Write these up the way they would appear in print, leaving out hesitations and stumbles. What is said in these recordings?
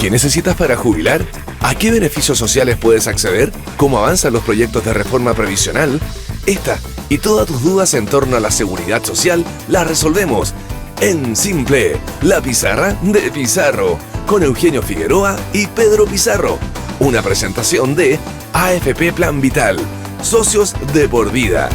¿Qué necesitas para jubilar? ¿A qué beneficios sociales puedes acceder? ¿Cómo avanzan los proyectos de reforma previsional? Esta y todas tus dudas en torno a la seguridad social las resolvemos en Simple, la pizarra de Pizarro, con Eugenio Figueroa y Pedro Pizarro. Una presentación de AFP Plan Vital, socios de por vida.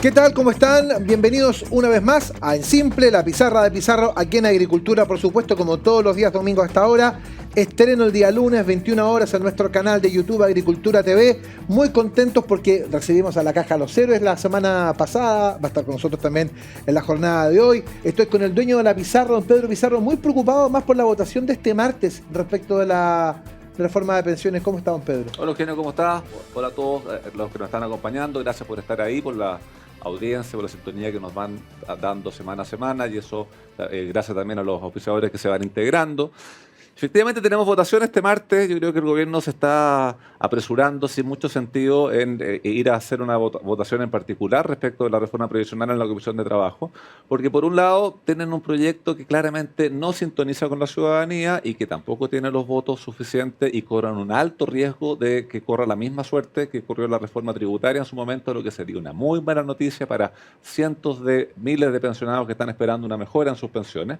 ¿Qué tal? ¿Cómo están? Bienvenidos una vez más a En Simple, la pizarra de Pizarro, aquí en Agricultura, por supuesto, como todos los días domingos a esta hora. Estreno el día lunes, 21 horas, en nuestro canal de YouTube Agricultura TV. Muy contentos porque recibimos a la Caja Los Héroes la semana pasada. Va a estar con nosotros también en la jornada de hoy. Estoy con el dueño de la pizarra, don Pedro Pizarro, muy preocupado más por la votación de este martes respecto de la reforma de pensiones. ¿Cómo está, don Pedro? Hola, Eugenio, ¿cómo estás? Hola a todos los que nos están acompañando. Gracias por estar ahí, por la audiencia, por la sintonía que nos van dando semana a semana, y eso gracias también a los auspiciadores que se van integrando. Efectivamente tenemos votación este martes. Yo creo que el gobierno se está apresurando sin mucho sentido en ir a hacer una votación en particular respecto de la reforma previsional en la Comisión de Trabajo, porque por un lado tienen un proyecto que claramente no sintoniza con la ciudadanía y que tampoco tiene los votos suficientes, y corren un alto riesgo de que corra la misma suerte que corrió la reforma tributaria en su momento, lo que sería una muy mala noticia para cientos de miles de pensionados que están esperando una mejora en sus pensiones.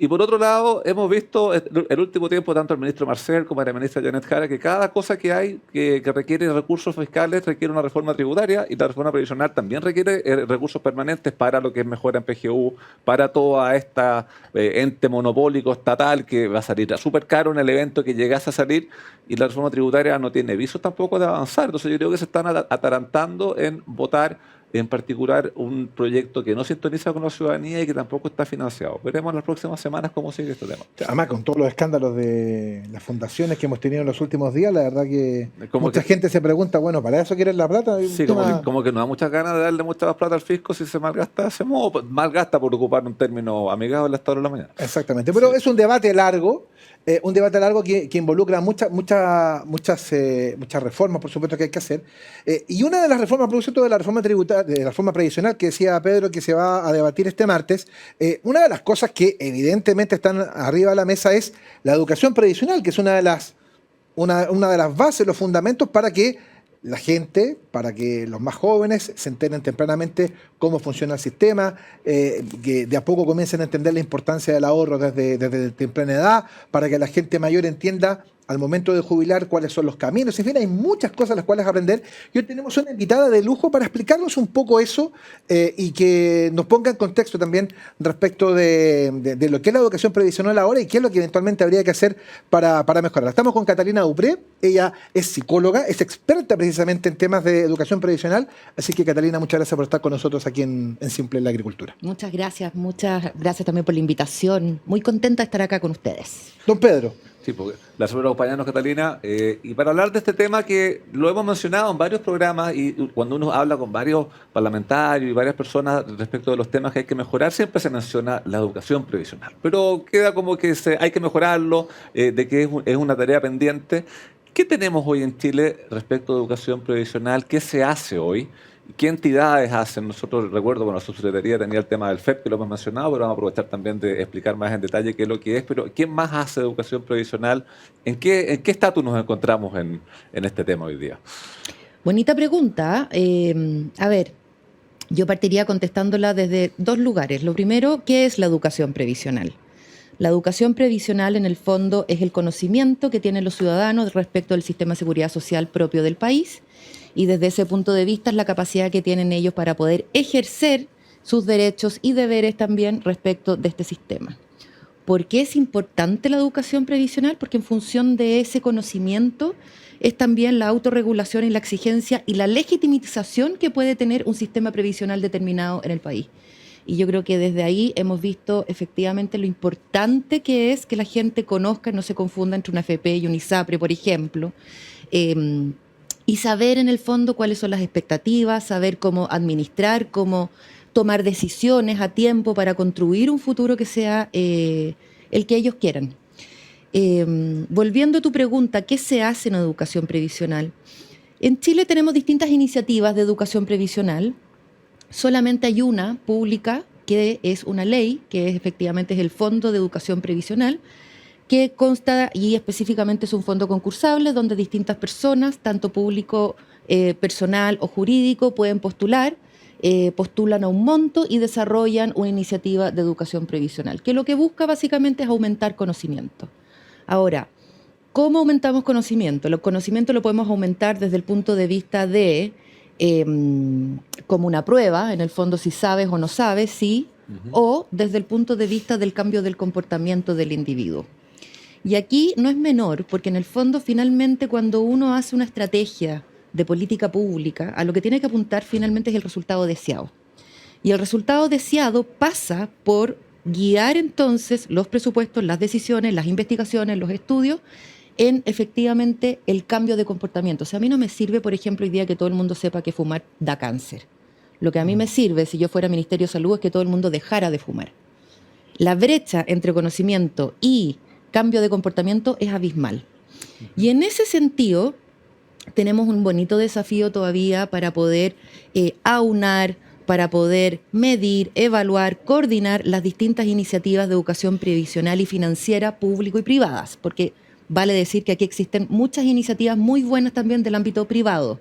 Y por otro lado, hemos visto el último tiempo, tanto el ministro Marcel como la ministra Janet Jara, que cada cosa que hay que requiere recursos fiscales requiere una reforma tributaria, y la reforma previsional también requiere recursos permanentes para lo que es mejora en PGU, para toda esta ente monopólico estatal que va a salir súper caro en el evento que llegase a salir, y la reforma tributaria no tiene visos tampoco de avanzar. Entonces yo creo que se están atarantando en votar en particular un proyecto que no sintoniza con la ciudadanía y que tampoco está financiado. Veremos en las próximas semanas cómo sigue este tema. Además, con todos los escándalos de las fundaciones que hemos tenido en los últimos días, la verdad que mucha gente se pregunta, bueno, ¿para eso quieren la plata? Sí, como que no da muchas ganas de darle mucha más plata al fisco si se malgasta de ese modo. Malgasta, por ocupar un término amigable, a las horas de la mañana. Exactamente, pero sí, es un debate largo. Que involucra muchas reformas, por supuesto, que hay que hacer. Y una de las reformas, por supuesto, de la reforma tributaria, de la reforma previsional que decía Pedro que se va a debatir este martes, una de las cosas que evidentemente están arriba de la mesa es la educación previsional, que es una de las bases, los fundamentos para que la gente, para que los más jóvenes se enteren tempranamente cómo funciona el sistema, que de a poco comiencen a entender la importancia del ahorro desde temprana edad, para que la gente mayor entienda al momento de jubilar cuáles son los caminos. En fin, hay muchas cosas las cuales aprender. Y hoy tenemos una invitada de lujo para explicarnos un poco eso y que nos ponga en contexto también respecto de lo que es la educación previsional ahora y qué es lo que eventualmente habría que hacer para mejorarla. Estamos con Catalina Dupré. Ella es psicóloga, es experta precisamente en temas de educación previsional. Así que, Catalina, muchas gracias por estar con nosotros aquí en Simple en la Agricultura. Muchas gracias también por la invitación. Muy contenta de estar acá con ustedes. Don Pedro. Sí, porque la sobre acompañarnos, Catalina, y para hablar de este tema que lo hemos mencionado en varios programas, y cuando uno habla con varios parlamentarios y varias personas respecto de los temas que hay que mejorar, siempre se menciona la educación previsional, pero queda como que hay que mejorarlo, de que es una tarea pendiente. ¿Qué tenemos hoy en Chile respecto de educación previsional? ¿Qué se hace hoy? ¿Qué entidades hacen? Nosotros, recuerdo, bueno, la subsecretaría tenía el tema del FEP, que lo hemos mencionado, pero vamos a aprovechar también de explicar más en detalle qué es lo que es. Pero ¿quién más hace educación previsional? ¿En qué estatus nos encontramos en este tema hoy día? Bonita pregunta. A ver, yo partiría contestándola desde dos lugares. Lo primero, ¿qué es la educación previsional? La educación previsional, en el fondo, es el conocimiento que tienen los ciudadanos respecto del sistema de seguridad social propio del país, y desde ese punto de vista es la capacidad que tienen ellos para poder ejercer sus derechos y deberes también respecto de este sistema. ¿Por qué es importante la educación previsional? Porque en función de ese conocimiento es también la autorregulación y la exigencia y la legitimización que puede tener un sistema previsional determinado en el país. Y yo creo que desde ahí hemos visto efectivamente lo importante que es que la gente conozca y no se confunda entre una AFP y un ISAPRE, por ejemplo, y saber en el fondo cuáles son las expectativas, saber cómo administrar, cómo tomar decisiones a tiempo para construir un futuro que sea el que ellos quieran. Volviendo a tu pregunta, ¿qué se hace en educación previsional? En Chile tenemos distintas iniciativas de educación previsional. Solamente hay una pública que es una ley, que efectivamente es el Fondo de Educación Previsional, que consta y específicamente es un fondo concursable donde distintas personas, tanto público, personal o jurídico, pueden postular, postulan a un monto y desarrollan una iniciativa de educación previsional, que lo que busca básicamente es aumentar conocimiento. Ahora, ¿cómo aumentamos conocimiento? El conocimiento lo podemos aumentar desde el punto de vista de, como una prueba, en el fondo si sabes o no sabes, sí, o desde el punto de vista del cambio del comportamiento del individuo. Y aquí no es menor, porque en el fondo finalmente cuando uno hace una estrategia de política pública, a lo que tiene que apuntar finalmente es el resultado deseado. Y el resultado deseado pasa por guiar entonces los presupuestos, las decisiones, las investigaciones, los estudios, en efectivamente el cambio de comportamiento. O sea, a mí no me sirve, por ejemplo, hoy día que todo el mundo sepa que fumar da cáncer. Lo que a mí me sirve, si yo fuera Ministerio de Salud, es que todo el mundo dejara de fumar. La brecha entre conocimiento y cambio de comportamiento es abismal. Y en ese sentido, tenemos un bonito desafío todavía para poder aunar, para poder medir, evaluar, coordinar las distintas iniciativas de educación previsional y financiera, público y privadas, porque vale decir que aquí existen muchas iniciativas muy buenas también del ámbito privado.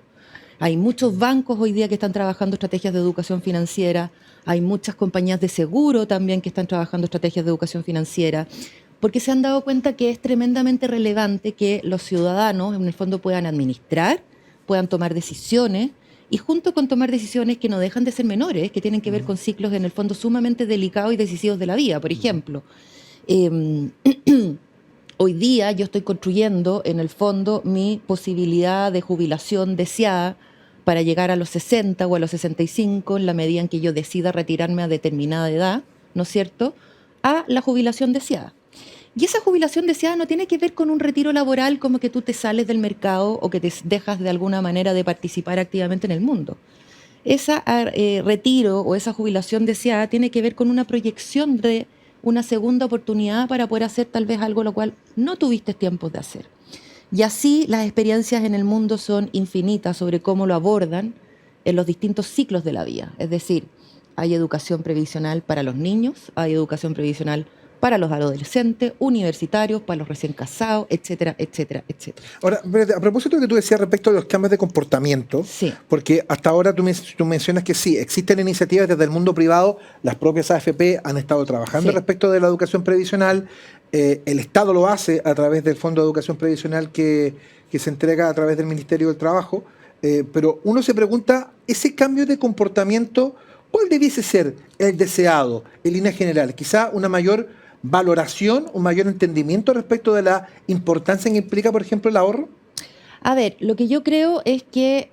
Hay muchos bancos hoy día que están trabajando estrategias de educación financiera, hay muchas compañías de seguro también que están trabajando estrategias de educación financiera, porque se han dado cuenta que es tremendamente relevante que los ciudadanos en el fondo puedan administrar, puedan tomar decisiones, y junto con tomar decisiones que no dejan de ser menores, que tienen que ver con ciclos en el fondo sumamente delicados y decisivos de la vida. Por ejemplo, hoy día yo estoy construyendo en el fondo mi posibilidad de jubilación deseada para llegar a los 60 o a los 65 en la medida en que yo decida retirarme a determinada edad, ¿no es cierto?, a la jubilación deseada. Y esa jubilación deseada no tiene que ver con un retiro laboral como que tú te sales del mercado o que te dejas de alguna manera de participar activamente en el mundo. Ese retiro o esa jubilación deseada tiene que ver con una proyección de una segunda oportunidad para poder hacer tal vez algo lo cual no tuviste tiempo de hacer. Y así las experiencias en el mundo son infinitas sobre cómo lo abordan en los distintos ciclos de la vida. Es decir, hay educación previsional para los niños, hay educación previsional para los adolescentes, universitarios, para los recién casados, etcétera, etcétera, etcétera. Ahora, a propósito de lo que tú decías respecto a los cambios de comportamiento, sí, porque hasta ahora tú mencionas que sí, existen iniciativas desde el mundo privado, las propias AFP han estado trabajando sí, respecto de la educación previsional, el Estado lo hace a través del Fondo de Educación Previsional que se entrega a través del Ministerio del Trabajo, pero uno se pregunta, ese cambio de comportamiento, ¿cuál debiese ser el deseado en línea general? Quizá una mayor valoración, un mayor entendimiento respecto de la importancia que implica, por ejemplo, el ahorro? A ver, lo que yo creo es que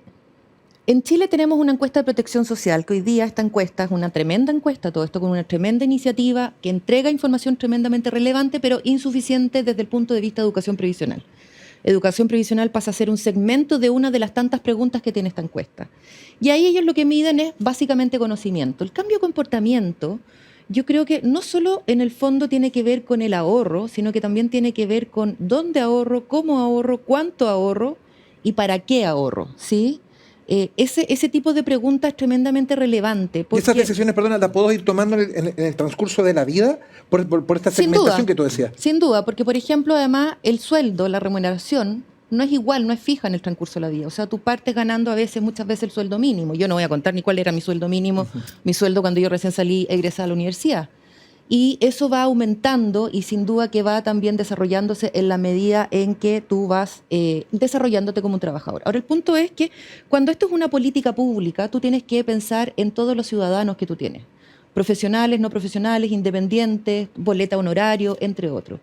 en Chile tenemos una encuesta de protección social, que hoy día esta encuesta es una tremenda encuesta, todo esto con una tremenda iniciativa que entrega información tremendamente relevante, pero insuficiente desde el punto de vista de educación previsional. Educación previsional pasa a ser un segmento de una de las tantas preguntas que tiene esta encuesta. Y ahí ellos lo que miden es básicamente conocimiento. El cambio de comportamiento, yo creo que no solo en el fondo tiene que ver con el ahorro, sino que también tiene que ver con dónde ahorro, cómo ahorro, cuánto ahorro y para qué ahorro, ¿sí? Ese tipo de preguntas es tremendamente relevante. ¿Y esas decisiones, perdona, las puedo ir tomando en el transcurso de la vida por esta segmentación que tú decías? Sin duda, porque por ejemplo, además, el sueldo, la remuneración, no es igual, no es fija en el transcurso de la vida. O sea, tú partes ganando muchas veces el sueldo mínimo. Yo no voy a contar ni cuál era mi sueldo mínimo, mi sueldo cuando yo recién salí egresada a la universidad. Y eso va aumentando y sin duda que va también desarrollándose en la medida en que tú vas desarrollándote como un trabajador. Ahora, el punto es que cuando esto es una política pública, tú tienes que pensar en todos los ciudadanos que tú tienes. Profesionales, no profesionales, independientes, boleta honorario, entre otros.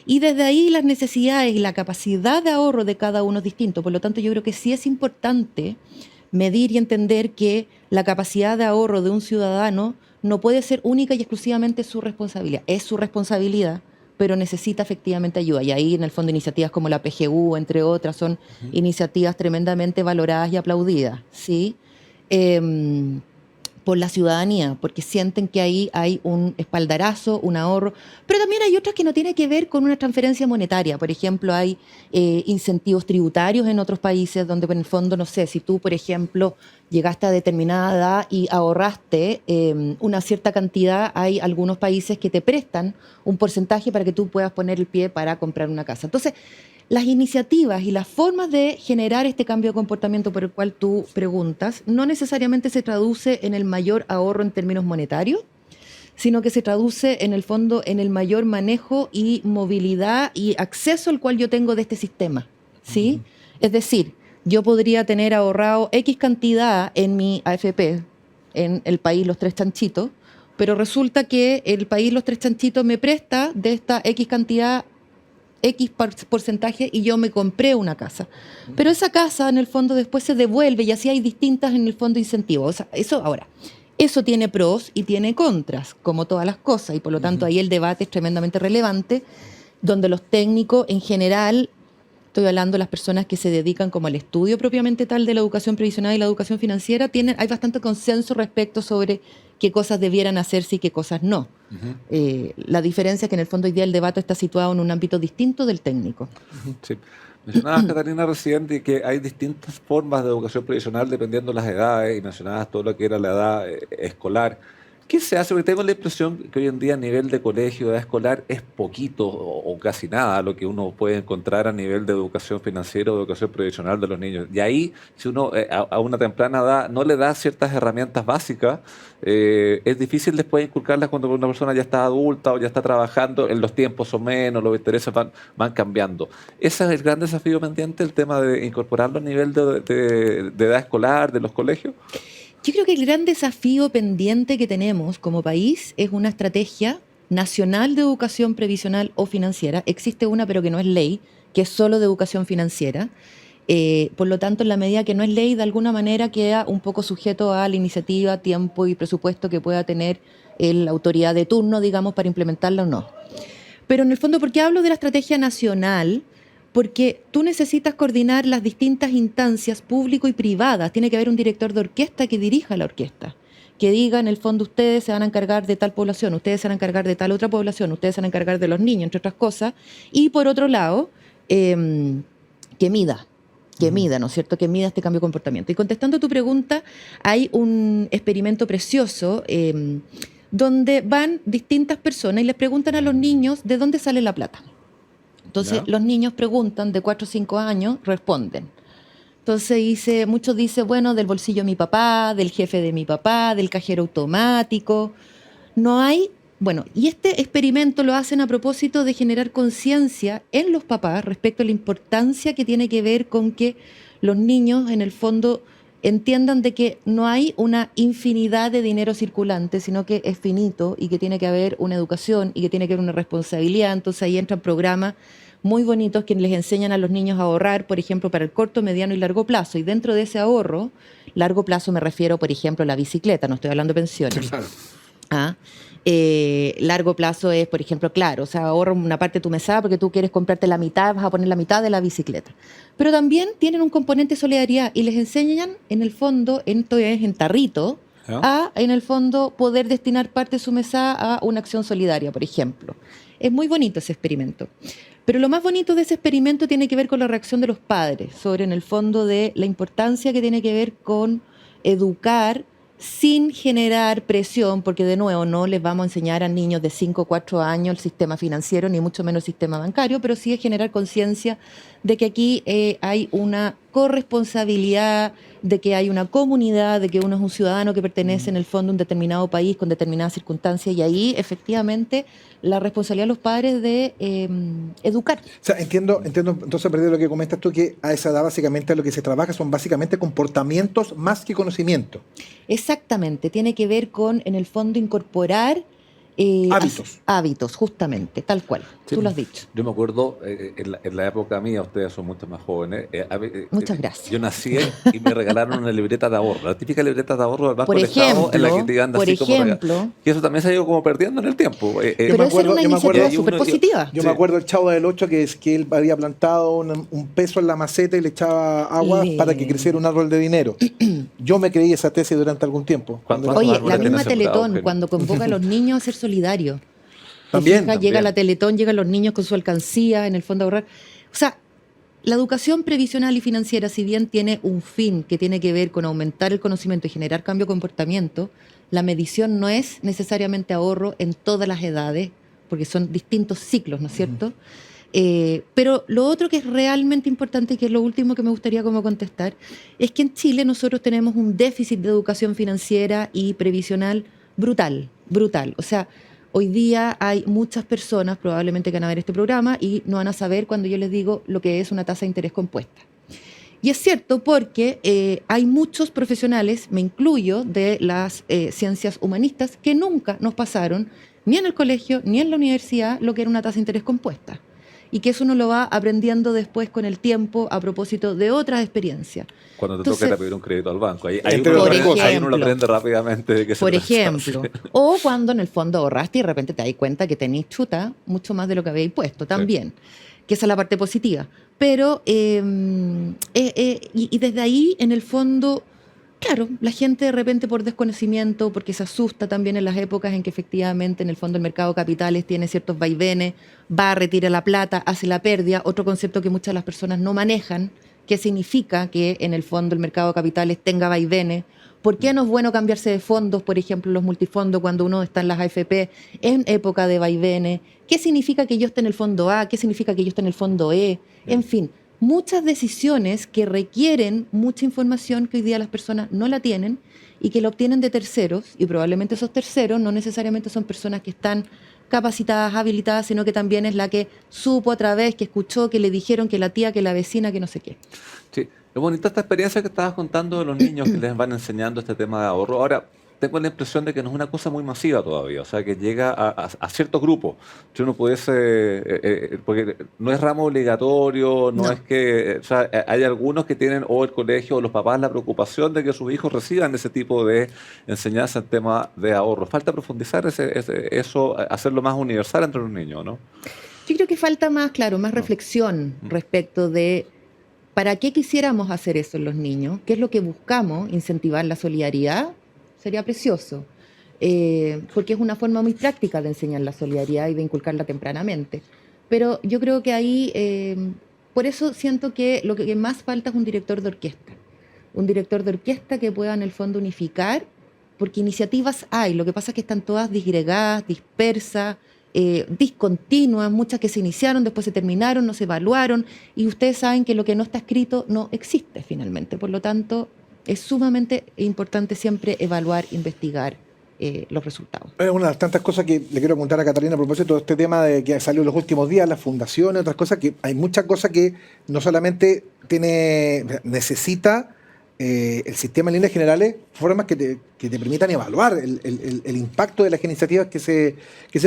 Y desde ahí las necesidades y la capacidad de ahorro de cada uno es distinto. Por lo tanto, yo creo que sí es importante medir y entender que la capacidad de ahorro de un ciudadano no puede ser única y exclusivamente su responsabilidad. Es su responsabilidad, pero necesita efectivamente ayuda. Y ahí, en el fondo, iniciativas como la PGU, entre otras, son iniciativas tremendamente valoradas y aplaudidas, ¿sí? por la ciudadanía, porque sienten que ahí hay un espaldarazo, un ahorro, pero también hay otras que no tienen que ver con una transferencia monetaria. Por ejemplo, hay incentivos tributarios en otros países donde en el fondo, no sé, si tú, por ejemplo, llegaste a determinada edad y ahorraste una cierta cantidad, hay algunos países que te prestan un porcentaje para que tú puedas poner el pie para comprar una casa. Entonces, las iniciativas y las formas de generar este cambio de comportamiento por el cual tú preguntas no necesariamente se traduce en el mayor ahorro en términos monetarios, sino que se traduce en el fondo en el mayor manejo y movilidad y acceso al cual yo tengo de este sistema, ¿sí? Es decir, yo podría tener ahorrado X cantidad en mi AFP, en el país Los Tres Chanchitos, pero resulta que el país Los Tres Chanchitos me presta de esta X cantidad X porcentaje y yo me compré una casa. Pero esa casa en el fondo después se devuelve y así hay distintas en el fondo incentivos. O sea, eso tiene pros y tiene contras, como todas las cosas, y por lo tanto ahí el debate es tremendamente relevante, donde los técnicos en general, estoy hablando de las personas que se dedican como al estudio propiamente tal de la educación previsional y la educación financiera, hay bastante consenso respecto sobre qué cosas debieran hacerse y qué cosas no. La diferencia es que en el fondo hoy día el debate está situado en un ámbito distinto del técnico. Sí. Mencionabas, Catalina, recién de que hay distintas formas de educación previsional dependiendo de las edades, y mencionabas todo lo que era la edad escolar. ¿Qué se hace? Porque tengo la impresión que hoy en día a nivel de colegio, de edad escolar, es poquito o casi nada lo que uno puede encontrar a nivel de educación financiera o educación previsional de los niños. Y ahí, si uno a una temprana edad no le da ciertas herramientas básicas, es difícil después inculcarlas cuando una persona ya está adulta o ya está trabajando, los tiempos son menos, los intereses van cambiando. Ese es el gran desafío pendiente, el tema de incorporarlo a nivel de edad escolar, de los colegios. Yo creo que el gran desafío pendiente que tenemos como país es una estrategia nacional de educación previsional o financiera. Existe una, pero que no es ley, que es solo de educación financiera. Por lo tanto, en la medida que no es ley, de alguna manera queda un poco sujeto a la iniciativa, tiempo y presupuesto que pueda tener la autoridad de turno, digamos, para implementarla o no. Pero en el fondo, ¿por qué hablo de la estrategia nacional? Porque tú necesitas coordinar las distintas instancias público y privadas. Tiene que haber un director de orquesta que dirija la orquesta, que diga, en el fondo, ustedes se van a encargar de tal población, ustedes se van a encargar de tal otra población, ustedes se van a encargar de los niños, entre otras cosas. Y por otro lado, que mida, ¿no es cierto? Que mida este cambio de comportamiento. Y contestando a tu pregunta, hay un experimento precioso donde van distintas personas y les preguntan a los niños de dónde sale la plata. Entonces, los niños preguntan, de 4 o 5 años, responden. Entonces, muchos dicen, bueno, del bolsillo de mi papá, del jefe de mi papá, del cajero automático. No hay, bueno, y este experimento lo hacen a propósito de generar conciencia en los papás respecto a la importancia que tiene que ver con que los niños, en el fondo, entiendan de que no hay una infinidad de dinero circulante, sino que es finito y que tiene que haber una educación y que tiene que haber una responsabilidad. Entonces ahí entran programas muy bonitos que les enseñan a los niños a ahorrar, por ejemplo, para el corto, mediano y largo plazo. Y dentro de ese ahorro, largo plazo me refiero, por ejemplo, a la bicicleta, no estoy hablando de pensiones. Claro. Largo plazo es, por ejemplo, claro, o sea, ahorra una parte de tu mesada porque tú quieres comprarte la mitad, vas a poner la mitad de la bicicleta. Pero también tienen un componente de solidaridad y les enseñan, en el fondo, esto es en tarrito, en el fondo, poder destinar parte de su mesada a una acción solidaria, por ejemplo. Es muy bonito ese experimento. Pero lo más bonito de ese experimento tiene que ver con la reacción de los padres sobre, en el fondo, de la importancia que tiene que ver con educar sin generar presión, porque de nuevo no les vamos a enseñar a niños de 5 o 4 años el sistema financiero, ni mucho menos el sistema bancario, pero sí es generar conciencia de que aquí hay una corresponsabilidad, de que hay una comunidad, de que uno es un ciudadano que pertenece en el fondo a un determinado país con determinadas circunstancias, y ahí efectivamente la responsabilidad de los padres de educar. O sea, entiendo entonces, a partir de lo que comentas tú, que a esa edad básicamente lo que se trabaja son básicamente comportamientos más que conocimiento. Exactamente, tiene que ver con, en el fondo, incorporar hábitos, justamente, tal cual. Sí, tú lo has dicho. Yo me acuerdo, en la época mía, ustedes son mucho más jóvenes. Muchas gracias. Yo nací y me regalaron una libreta de ahorro, la típica libreta de ahorro del Banco del Estado, en la que te anda así como... Y eso también se ha ido como perdiendo en el tiempo. Pero esa era una iniciativa súper positiva. Yo me acuerdo del Chavo del Ocho, que él había plantado un peso en la maceta y le echaba agua para que creciera un árbol de dinero. Yo me creí esa tesis durante algún tiempo. ¿Cuántos Oye, árboles la tiene misma sembrado, Teletón, Eugenio? cuando convoca a los niños a ser solidarios. También. Llega la Teletón, llegan los niños con su alcancía en el fondo a ahorrar. O sea, la educación previsional y financiera, si bien tiene un fin que tiene que ver con aumentar el conocimiento y generar cambio de comportamiento, la medición no es necesariamente ahorro en todas las edades, porque son distintos ciclos, ¿no es cierto? Pero lo otro que es realmente importante y que es lo último que me gustaría como contestar, es que en Chile nosotros tenemos un déficit de educación financiera y previsional brutal. O sea, hoy día hay muchas personas probablemente que van a ver este programa y no van a saber cuando yo les digo lo que es una tasa de interés compuesta. Y es cierto porque hay muchos profesionales, me incluyo, de las ciencias humanistas, que nunca nos pasaron, ni en el colegio, ni en la universidad, lo que era una tasa de interés compuesta. Y que eso uno lo va aprendiendo después con el tiempo a propósito de otras experiencias. Cuando te Entonces, toca pedir un crédito al banco. Ahí entre uno, otras cosas. ahí uno lo aprende rápidamente de qué se Por trata. ejemplo. O cuando en el fondo ahorraste y de repente te das cuenta que tenés chuta mucho más de lo que habéis puesto también. Que esa es la parte positiva. Pero, y desde ahí, en el fondo, claro, la gente de repente por desconocimiento, porque se asusta también en las épocas en que efectivamente en el fondo el mercado de capitales tiene ciertos vaivenes, va, retira la plata, hace la pérdida, otro concepto que muchas de las personas no manejan, que significa que en el fondo el mercado de capitales tenga vaivenes. ¿Por qué no es bueno cambiarse de fondos, por ejemplo, los multifondos, cuando uno está en las AFP en época de vaivenes? ¿Qué significa que yo esté en el fondo A? ¿Qué significa que yo esté en el fondo E? En fin, muchas decisiones que requieren mucha información que hoy día las personas no la tienen y que la obtienen de terceros, y probablemente esos terceros no necesariamente son personas que están capacitadas, habilitadas, sino que también es la que supo a través, que escuchó, que le dijeron, que la tía, que la vecina, que no sé qué. Sí, es bonita esta experiencia que estabas contando de los niños que les van enseñando este tema de ahorro. Ahora, tengo la impresión de que no es una cosa muy masiva todavía, o sea, que llega a ciertos grupos. Si uno pudiese, porque no es ramo obligatorio, no es que, o sea, hay algunos que tienen, o el colegio o los papás, la preocupación de que sus hijos reciban ese tipo de enseñanza en tema de ahorro. Falta profundizar eso, hacerlo más universal entre los niños, ¿no? Yo creo que falta más, claro, más reflexión respecto de para qué quisiéramos hacer eso en los niños, qué es lo que buscamos, incentivar la solidaridad. Sería precioso, porque es una forma muy práctica de enseñar la solidaridad y de inculcarla tempranamente. Pero yo creo que ahí, por eso siento que lo que más falta es un director de orquesta que pueda en el fondo unificar, porque iniciativas hay, lo que pasa es que están todas disgregadas, dispersas, discontinuas, muchas que se iniciaron, después se terminaron, no se evaluaron, y ustedes saben que lo que no está escrito no existe finalmente, por lo tanto es sumamente importante siempre evaluar, investigar los resultados. Es una de las tantas cosas que le quiero contar a Catalina a propósito de este tema de que salió en los últimos días, las fundaciones, otras cosas, que hay muchas cosas que no solamente necesita el sistema en líneas generales, formas que te permitan evaluar el impacto de las iniciativas que se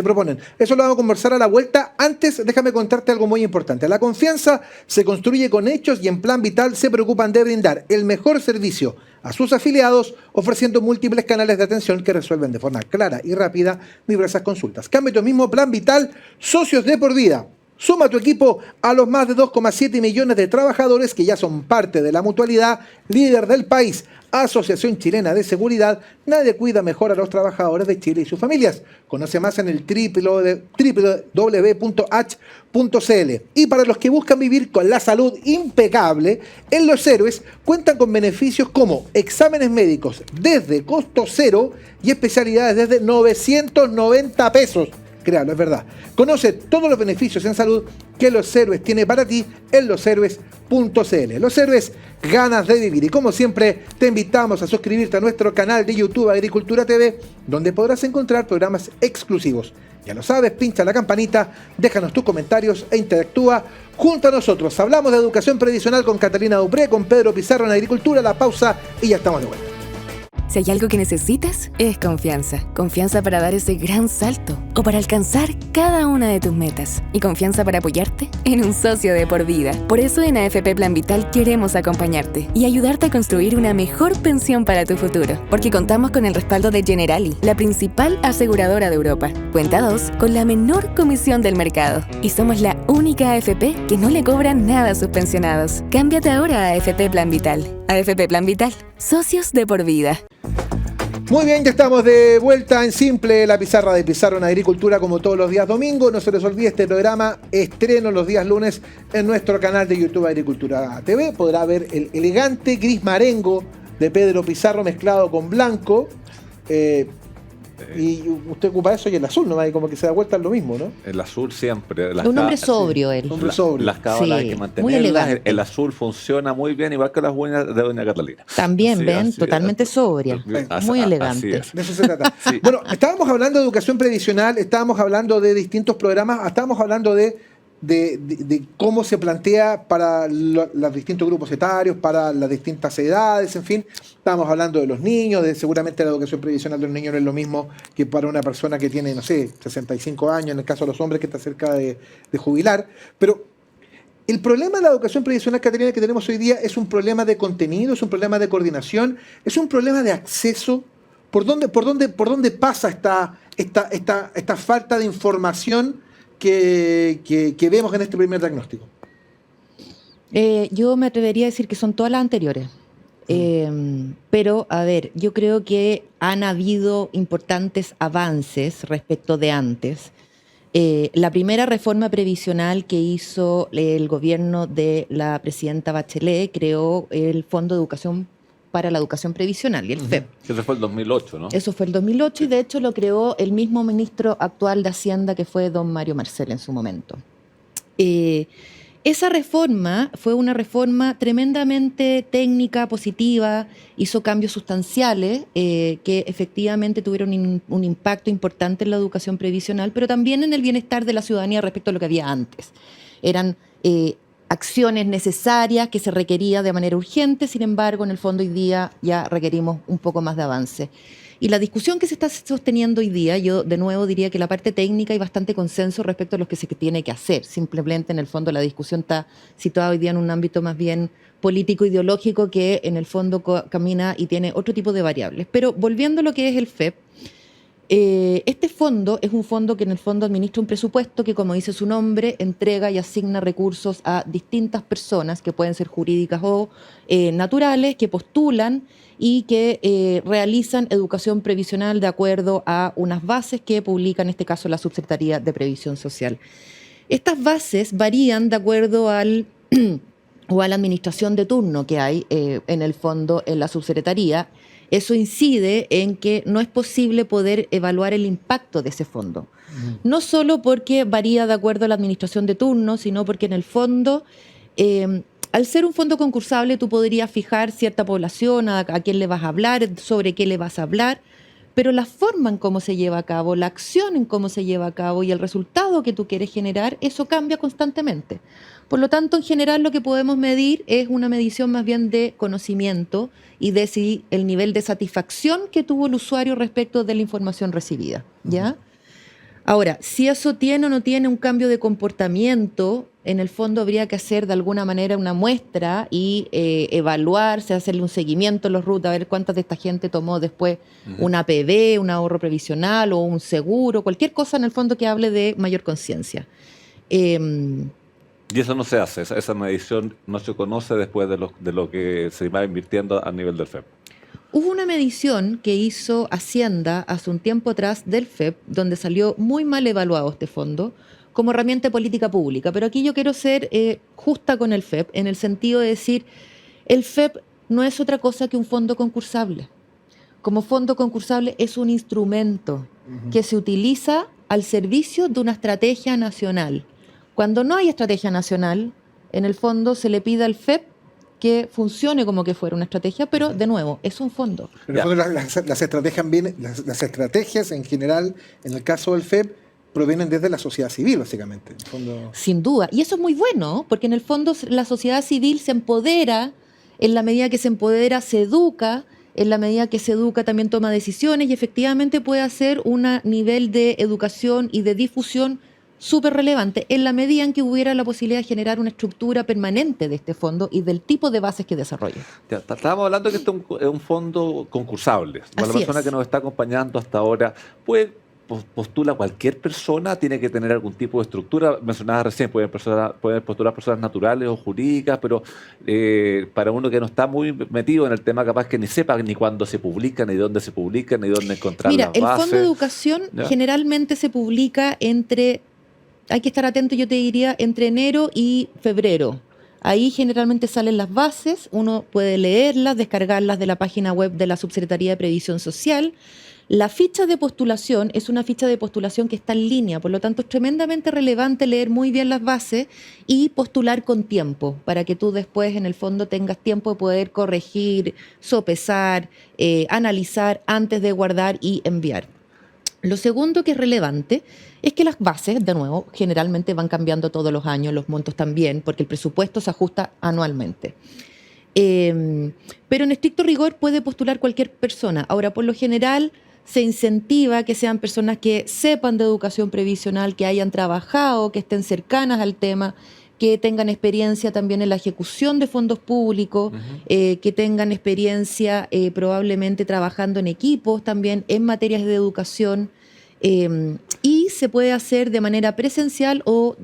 proponen. Eso lo vamos a conversar a la vuelta. Antes, déjame contarte algo muy importante. La confianza se construye con hechos y en Plan Vital se preocupan de brindar el mejor servicio a sus afiliados, ofreciendo múltiples canales de atención que resuelven de forma clara y rápida diversas consultas. Cambia tu mismo Plan Vital, socios de por vida. Suma tu equipo a los más de 2,7 millones de trabajadores que ya son parte de la mutualidad líder del país. Asociación Chilena de Seguridad, nadie cuida mejor a los trabajadores de Chile y sus familias. Conoce más en el www.h.cl. Y para los que buscan vivir con la salud impecable, en Los Héroes cuentan con beneficios como exámenes médicos desde costo cero y especialidades desde 990 pesos. Créalo, es verdad. Conoce todos los beneficios en salud que Los Héroes tiene para ti en loshéroes.cl. Los Héroes, ganas de vivir. Y como siempre, te invitamos a suscribirte a nuestro canal de YouTube Agricultura TV, donde podrás encontrar programas exclusivos. Ya lo sabes, pincha la campanita, déjanos tus comentarios e interactúa junto a nosotros. Hablamos de educación previsional con Catalina Dupré, con Pedro Pizarro en Agricultura. La pausa y ya estamos de vuelta. Si hay algo que necesitas, es confianza. Confianza para dar ese gran salto o para alcanzar cada una de tus metas. Y confianza para apoyarte convertirte en un socio de por vida. Por eso en AFP Plan Vital queremos acompañarte y ayudarte a construir una mejor pensión para tu futuro. Porque contamos con el respaldo de Generali, la principal aseguradora de Europa. Cuenta 2 con la menor comisión del mercado. Y somos la única AFP que no le cobra nada a sus pensionados. Cámbiate ahora a AFP Plan Vital. AFP Plan Vital. Socios de por vida. Muy bien, ya estamos de vuelta en Simple, la pizarra de Pizarro en Agricultura, como todos los días domingo. No se les olvide este programa, estreno los días lunes en nuestro canal de YouTube Agricultura TV. Podrá ver el elegante gris marengo de Pedro Pizarro mezclado con blanco. Y usted ocupa eso y el azul, ¿no? Ahí como que se da vuelta en lo mismo, ¿no? El azul siempre. Un hombre sobrio él. Hombre sobrio. Las cábalas hay que muy mantenerlas. elegante. El azul funciona muy bien, igual que las uñas de doña Catalina. También, Sí, ven, así totalmente es. sobria. Muy elegante. Así es. De eso se trata. Sí. Bueno, estábamos hablando de educación previsional, estábamos hablando de distintos programas, estábamos hablando de cómo se plantea para los distintos grupos etarios, para las distintas edades, en fin. Estábamos hablando de los niños, de seguramente la educación previsional de los niños no es lo mismo que para una persona que tiene, no sé, 65 años, en el caso de los hombres que está cerca de jubilar. Pero el problema de la educación previsional, Caterina, que tenemos hoy día es un problema de contenido, es un problema de coordinación, es un problema de acceso. ¿Por dónde pasa esta falta de información que vemos en este primer diagnóstico? Yo me atrevería a decir que son todas las anteriores. Pero, a ver, yo creo que han habido importantes avances respecto de antes. La primera reforma previsional que hizo el gobierno de la presidenta Bachelet creó el Fondo de Educación para la Educación Previsional, y el FEP. Eso fue el 2008, ¿no? Eso fue el 2008 y de hecho lo creó el mismo ministro actual de Hacienda, que fue don Mario Marcel en su momento. Esa reforma fue una reforma tremendamente técnica, positiva, hizo cambios sustanciales que efectivamente tuvieron un impacto importante en la educación previsional, pero también en el bienestar de la ciudadanía respecto a lo que había antes. Eran acciones necesarias que se requería de manera urgente, sin embargo, en el fondo hoy día ya requerimos un poco más de avance. Y la discusión que se está sosteniendo hoy día, yo de nuevo diría que la parte técnica hay bastante consenso respecto a lo que se tiene que hacer. Simplemente en el fondo la discusión está situada hoy día en un ámbito más bien político-ideológico que en el fondo camina y tiene otro tipo de variables. Pero volviendo a lo que es el FEP, este fondo es un fondo que en el fondo administra un presupuesto que, como dice su nombre, entrega y asigna recursos a distintas personas que pueden ser jurídicas o naturales, que postulan y que realizan educación previsional de acuerdo a unas bases que publica en este caso la Subsecretaría de Previsión Social. Estas bases varían de acuerdo al o a la administración de turno que hay en el fondo en la subsecretaría. Eso incide en que no es posible poder evaluar el impacto de ese fondo. No solo porque varía de acuerdo a la administración de turno, sino porque en el fondo, al ser un fondo concursable, tú podrías fijar cierta población, a quién le vas a hablar, sobre qué le vas a hablar, pero la forma en cómo se lleva a cabo, la acción en cómo se lleva a cabo y el resultado que tú quieres generar, eso cambia constantemente. Por lo tanto, en general lo que podemos medir es una medición más bien de conocimiento y de si el nivel de satisfacción que tuvo el usuario respecto de la información recibida, ¿ya? Ahora, si eso tiene o no tiene un cambio de comportamiento, en el fondo habría que hacer de alguna manera una muestra y evaluarse, hacerle un seguimiento en los RUT, a ver cuántas de esta gente tomó después una APB, un ahorro previsional o un seguro, cualquier cosa en el fondo que hable de mayor conciencia. Y eso no se hace, esa medición no se conoce después de lo que se va invirtiendo a nivel del FEP. Hubo una medición que hizo Hacienda hace un tiempo atrás del FEP, donde salió muy mal evaluado este fondo como herramienta de política pública. Pero aquí yo quiero ser justa con el FEP, en el sentido de decir, el FEP no es otra cosa que un fondo concursable. Como fondo concursable es un instrumento que se utiliza al servicio de una estrategia nacional. Cuando no hay estrategia nacional, en el fondo se le pide al FEP que funcione como que fuera una estrategia, pero de nuevo, es un fondo. En el fondo, las estrategias en general, en el caso del FEP, provienen desde la sociedad civil, básicamente. En el fondo... Sin duda. Y eso es muy bueno, porque en el fondo la sociedad civil se empodera, en la medida que se empodera, se educa, en la medida que se educa también toma decisiones y efectivamente puede hacer un nivel de educación y de difusión súper relevante en la medida en que hubiera la posibilidad de generar una estructura permanente de este fondo y del tipo de bases que desarrolle. Ya, estábamos hablando de que esto es un fondo concursable. La Así persona es. que nos está acompañando hasta ahora postula cualquier persona, tiene que tener algún tipo de estructura. Mencionabas recién, pueden postular personas naturales o jurídicas, pero para uno que no está muy metido en el tema, capaz que ni sepa ni cuándo se publican, ni dónde se publican, ni dónde encontrar Mira, las el bases. Fondo de Educación ¿Ya? generalmente se publica hay que estar atento, yo te diría, entre enero y febrero. Ahí generalmente salen las bases, uno puede leerlas, descargarlas de la página web de la Subsecretaría de Previsión Social. La ficha de postulación es una ficha de postulación que está en línea, por lo tanto es tremendamente relevante leer muy bien las bases y postular con tiempo, para que tú después en el fondo tengas tiempo de poder corregir, sopesar, analizar antes de guardar y enviar. Lo segundo que es relevante es que las bases, de nuevo, generalmente van cambiando todos los años, los montos también, porque el presupuesto se ajusta anualmente. Pero en estricto rigor puede postular cualquier persona. Ahora, por lo general, se incentiva que sean personas que sepan de educación previsional, que hayan trabajado, que estén cercanas al tema, que tengan experiencia también en la ejecución de fondos públicos, que tengan experiencia probablemente trabajando en equipos también en materias de educación, y se puede hacer de manera presencial o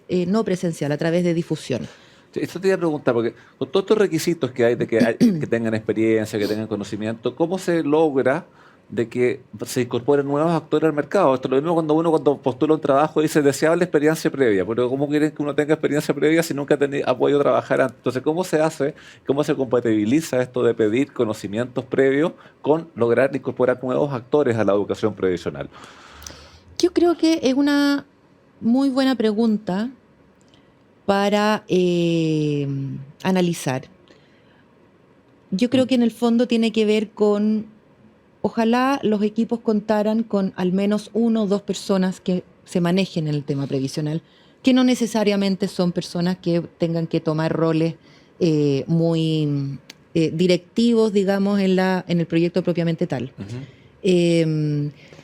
no presencial, a través de difusión. Esto te iba a preguntar, porque con todos estos requisitos que hay, que tengan experiencia, que tengan conocimiento, ¿cómo se logra de que se incorporen nuevos actores al mercado? Esto es lo mismo cuando postula un trabajo dice deseable experiencia previa, pero ¿cómo quieren que uno tenga experiencia previa si nunca ha podido trabajar antes? Entonces, ¿cómo se hace, cómo se compatibiliza esto de pedir conocimientos previos con lograr incorporar nuevos actores a la educación previsional? Yo creo que es una muy buena pregunta para analizar. Yo creo que en el fondo tiene que ver con, ojalá los equipos contaran con al menos 1 o 2 personas que se manejen en el tema previsional, que no necesariamente son personas que tengan que tomar roles muy directivos, digamos, en el proyecto propiamente tal.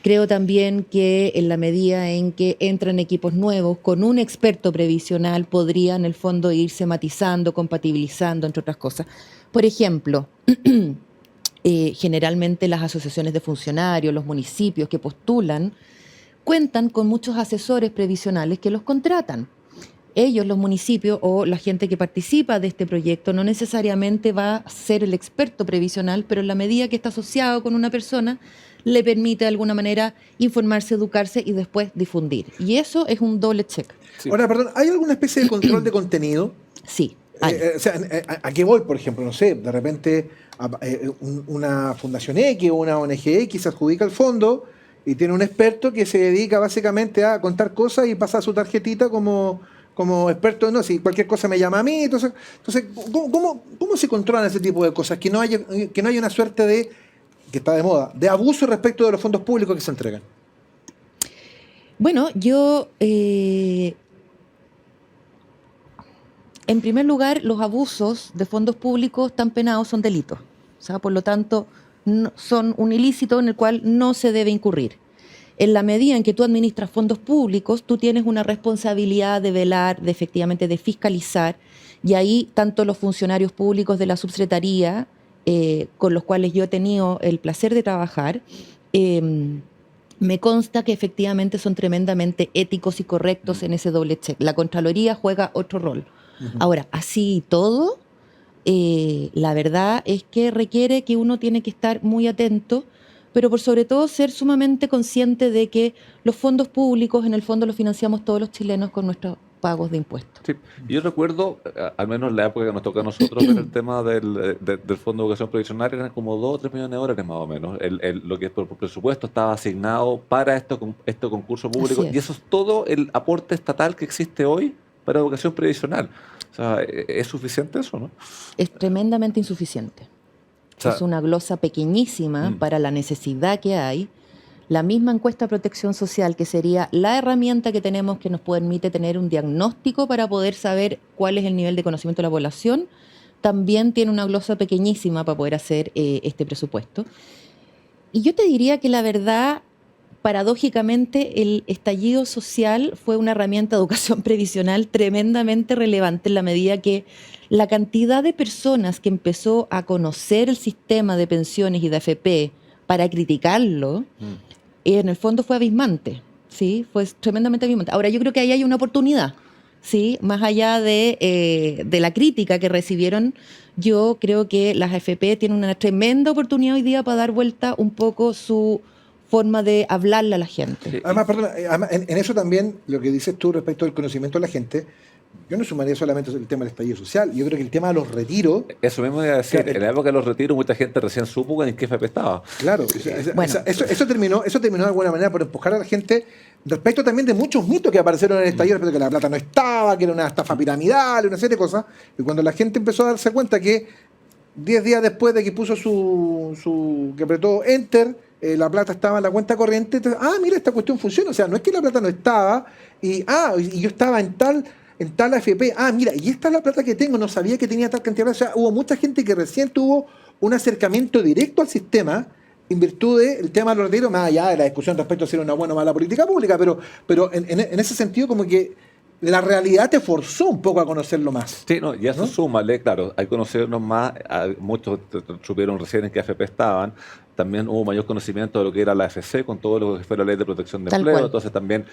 Creo también que en la medida en que entran equipos nuevos, con un experto previsional podría en el fondo irse matizando, compatibilizando, entre otras cosas. Por ejemplo, generalmente las asociaciones de funcionarios, los municipios que postulan, cuentan con muchos asesores previsionales que los contratan. Ellos, los municipios o la gente que participa de este proyecto, no necesariamente va a ser el experto previsional, pero en la medida que está asociado con una persona, le permite de alguna manera informarse, educarse y después difundir. Y eso es un doble check. Sí. Ahora, perdón, ¿hay alguna especie de control de contenido? Sí, hay. ¿A qué voy, por ejemplo? No sé, de repente una fundación X o una ONG X se adjudica el fondo y tiene un experto que se dedica básicamente a contar cosas y pasa su tarjetita como experto, no, si cualquier cosa me llama a mí. Entonces ¿cómo se controlan ese tipo de cosas? Que no haya una suerte de, que está de moda, de abuso respecto de los fondos públicos que se entregan. Bueno, yo, en primer lugar, los abusos de fondos públicos están penados, son delitos. O sea, por lo tanto, son un ilícito en el cual no se debe incurrir. En la medida en que tú administras fondos públicos, tú tienes una responsabilidad de velar, de efectivamente de fiscalizar, y ahí tanto los funcionarios públicos de la subsecretaría, con los cuales yo he tenido el placer de trabajar, me consta que efectivamente son tremendamente éticos y correctos en ese doble check. La Contraloría juega otro rol. Ahora, así y todo, la verdad es que requiere que uno tiene que estar muy atento, pero por sobre todo ser sumamente consciente de que los fondos públicos en el fondo los financiamos todos los chilenos con nuestros pagos de impuestos. Sí. Yo recuerdo, al menos en la época que nos tocó a nosotros ver el tema del Fondo de Educación Previsional, eran como 2 o 3 millones de dólares más o menos. Lo que por presupuesto estaba asignado para este concurso público. Y eso es todo el aporte estatal que existe hoy para educación previsional. O sea, ¿es suficiente eso, no? Es tremendamente insuficiente. O sea, es una glosa pequeñísima para la necesidad que hay. La misma encuesta de protección social, que sería la herramienta que tenemos que nos permite tener un diagnóstico para poder saber cuál es el nivel de conocimiento de la población, también tiene una glosa pequeñísima para poder hacer este presupuesto. Y yo te diría que la verdad, paradójicamente el estallido social fue una herramienta de educación previsional tremendamente relevante en la medida que la cantidad de personas que empezó a conocer el sistema de pensiones y de AFP para criticarlo, en el fondo fue abismante, ¿sí? Fue tremendamente abismante. Ahora, yo creo que ahí hay una oportunidad, ¿sí? Más allá de la crítica que recibieron, yo creo que las AFP tienen una tremenda oportunidad hoy día para dar vuelta un poco su forma de hablarle a la gente. Además, perdona, además, en eso también lo que dices tú respecto al conocimiento de la gente, yo no sumaría solamente el tema del estallido social, yo creo que el tema de los retiros... Eso mismo iba a decir, Claro. en la época de los retiros mucha gente recién supo en qué FP estaba. Claro, Bueno. eso terminó de alguna manera por empujar a la gente respecto también de muchos mitos que aparecieron en el estallido, respecto a que la plata no estaba, que era una estafa piramidal, una serie de cosas, y cuando la gente empezó a darse cuenta que 10 días después de que puso que apretó Enter, la plata estaba en la cuenta corriente, entonces, mira, esta cuestión funciona, o sea, no es que la plata no estaba, y yo estaba en tal AFP, mira, y esta es la plata que tengo, no sabía que tenía tal cantidad de plata, o sea, hubo mucha gente que recién tuvo un acercamiento directo al sistema en virtud del tema de los retiros, más allá de la discusión respecto a si era una buena o mala política pública, pero en ese sentido como que la realidad te forzó un poco a conocerlo más. Sí, no, y eso ¿no? súmale, claro, hay conocernos más, muchos supieron recién en qué AFP estaban, también hubo mayor conocimiento de lo que era la AFC con todo lo que fue la ley de protección de Tal empleo, cual. entonces también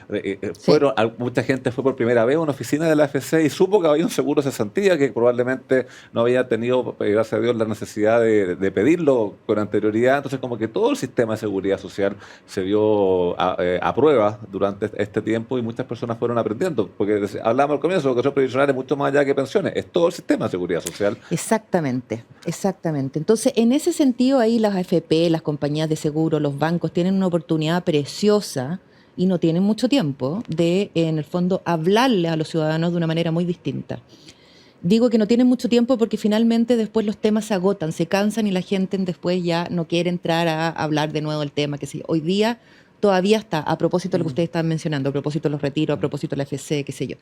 Sí. mucha gente fue por primera vez a una oficina de la AFC y supo que había un seguro de cesantía que probablemente no había tenido, gracias a Dios, la necesidad de pedirlo con anterioridad, entonces como que todo el sistema de seguridad social se vio a prueba durante este tiempo y muchas personas fueron aprendiendo, porque hablábamos al comienzo, educación previsional es mucho más allá que pensiones, es todo el sistema de seguridad social. Exactamente, exactamente. Entonces, en ese sentido, ahí las AFP, las compañías de seguro, los bancos tienen una oportunidad preciosa y no tienen mucho tiempo de, en el fondo, hablarle a los ciudadanos de una manera muy distinta. Digo que no tienen mucho tiempo porque finalmente después los temas se agotan, se cansan y la gente después ya no quiere entrar a hablar de nuevo del tema. Que sí, hoy día todavía está, a propósito de lo que ustedes estaban mencionando, a propósito de los retiros, a propósito de la FC, qué sé yo.